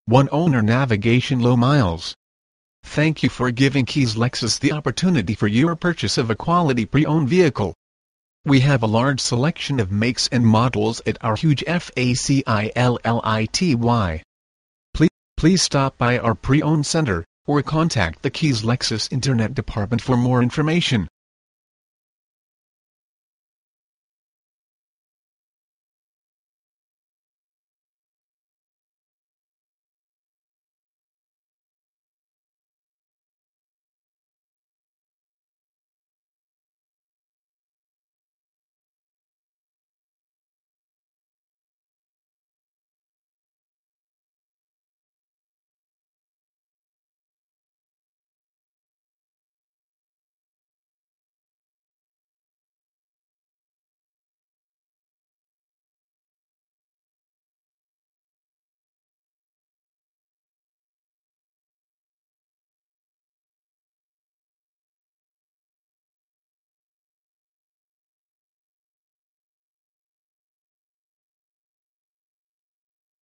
One owner navigation low miles. Thank you for giving Keys Lexus the opportunity for your purchase of a quality pre-owned vehicle. We have a large selection of makes and models at our huge facility. Please stop by our pre-owned center, or contact the Keys Lexus Internet Department for more information.